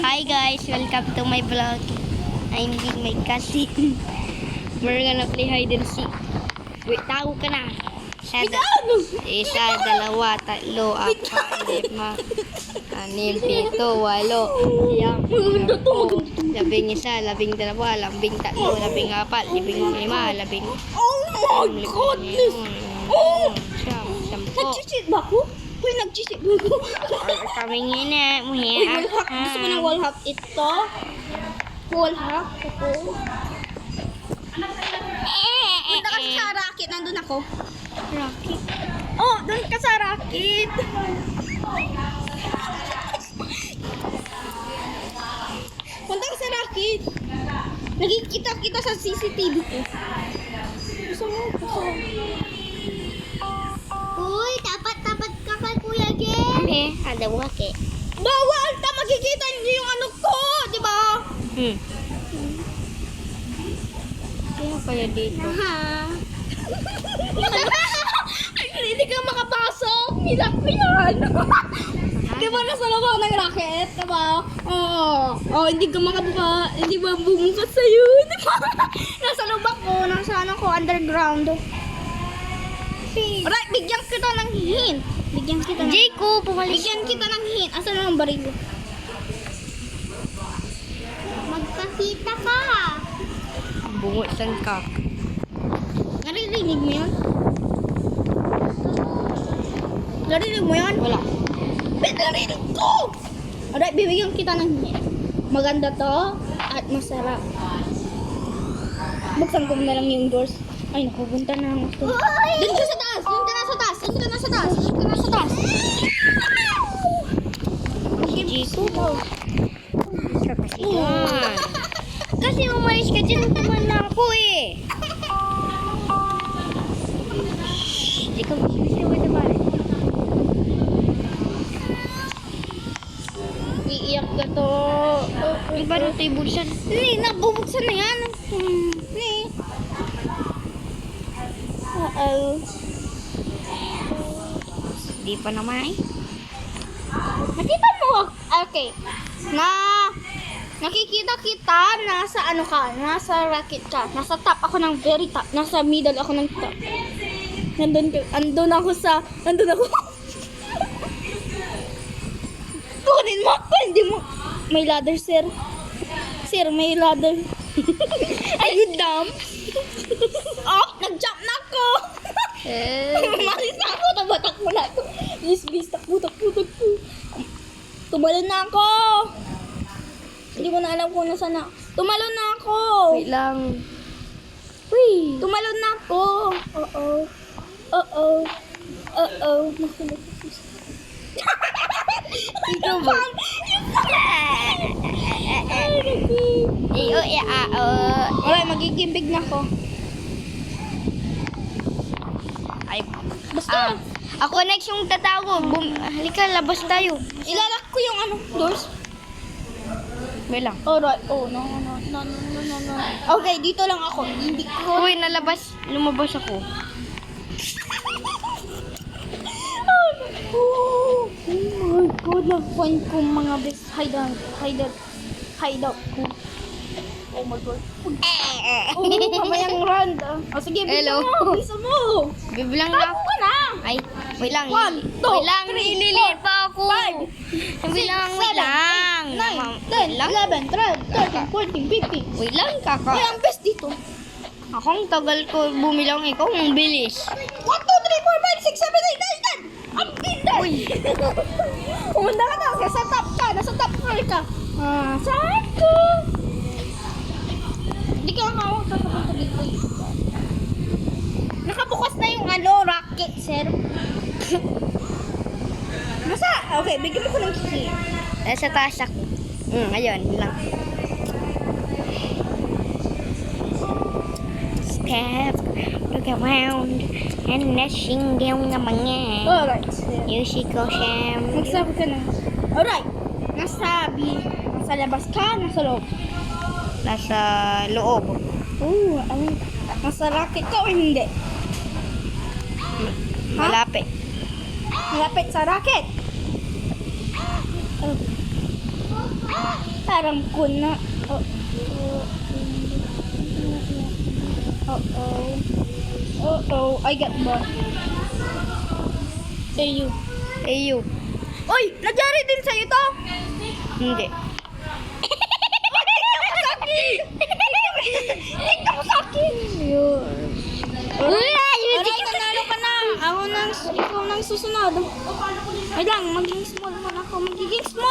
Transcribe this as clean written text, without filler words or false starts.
Hi guys, welcome to my vlog. I'm being my cousin. We're gonna play hide and seek. Wait, tao ka na. Isa, dalawa, tatlo, apat, lima, anim, pito, walo, siyam, sampo, labing isa, labing dalawa, labing tatlo, labing apat, labing lima, labing Oh my goodness! Oh! siyam, sampo. Nag-cheat ba ako? Uy, nag-cheat ba ako? Kaming ina, Uy, muhiya. wall hack. Gusto mo ng wall hack? Ito? Wall hack? Ito? Punta ka sa racket. Nandun ako. Rocky. Oh, doon ka sa racket. Punta ka sa racket. Nagkikita kita sa CCTV ko. Gusto mo? Uy, tapat-tapat ka kay Kuya Jen. Ada wake. Bawal! Magkikita niyo yung ano ko! Di ba? Kaya pala dito. Ay, hindi ka makapasok. Hilak ko yan. Di ba nasa loob ako ng racket? Di ba? Oo. Oh, hindi ka makabuka. Hindi ba bumukat sa'yo? Di ba? Nasa loob ako. Nasa ano ko, underground. Alright, bigyan kita ng hint. Bigyan kita ng... Jayco, pumalis. Bigyan kita ng hint. Asan ang baril? Magpakita ka. Bungot san ka. Naririnig mo yun? Narinig mo yun? Wala. Narinig ko! Alright, bibigyan kita ng hint. Maganda to at masarap. Buksan ko na lang yung doors. Ay, nakupunta na ako. Doon ka sa taas! Doon ka na sa taas! Doon ka na sa taas! Doon ka na sa taas! Jayco. Kasi yan. Kasi umalis ka dyan, tumanda ako eh. Ikaw, sisiwa na ba? Iiyak ka to. Yung ba rin tayo bulsan? Hindi, nabubuksan na yan. Hindi. Uh-oh. Di pa naman eh. Nakita mo? Okay. Nakikita kita, nasa ano ka, nasa racket ka. Nasa top ako ng very top. Nasa middle ako ng top. Andun ako. Kunin mo ako, hindi mo. May ladder, sir. Sir, may ladder. Ay, you dumb. Oh, nag-jump na ako. Malis na ako, tabatak mo na ako. Please, takbo. Tumalon na ako. Hindi ko na alam kung nasaan na. Tumalon na ako. Wait lang. Uy. Tumalon na ako. Oo. Ikaw ba? Iyo, Alright, magigibig na ako. Ay, Basta. ako next yung tatago. Halika, labas tayo. Ilalak ko yung ano, doors. Wait lang. Alright. Oh, no. Okay, dito lang ako. Hindi ko. Uy, lumabas ako. Oh my God, na-find ko mga best hideout ko. Oh my God. Oh, kamayang round. Oh, sige, Hello. bisa mo. Bibilang na Tago ako. ka na. Ay, wait lang. 1, 2, Wait lang, 3, nililit pa ako. 5, Wait lang. 9, 10, 11, 12, 13, 14, 15. Wait lang, Ay, kaka. ang best dito. Akong tagal ko bumilang, ikaw ang bilis. 1, 2, 3, 4, 5, 6, 7, 8, 9, 10. Ang bilis. Uy. Umanda ka na. Nasa top ka. Nasa top floor ka. Saan ka? Hindi ka hawak sa papunta dito. Nakabukas na yung racket, sir. Okay, bigyan mo ko ng key. Sa taas ako. Ayun, yun lang. Step, look around, and nashing down na mga. Alright, sir. Yushiko Sham. Magsabi ka na. Alright. Nasa labas ka, nasa loob. Nasa loob. Nasa racket ka o hindi? Malapit. Malapit sa racket. aram ko na. I got ba? Ayu. Ayo. Oy, nagyari din sa'yo to. Hindi. Tingnan mo sa akin. Aray, nanalo ka na. Ikaw nang susunod. Ay lang, magiging small muna ako. Magiging small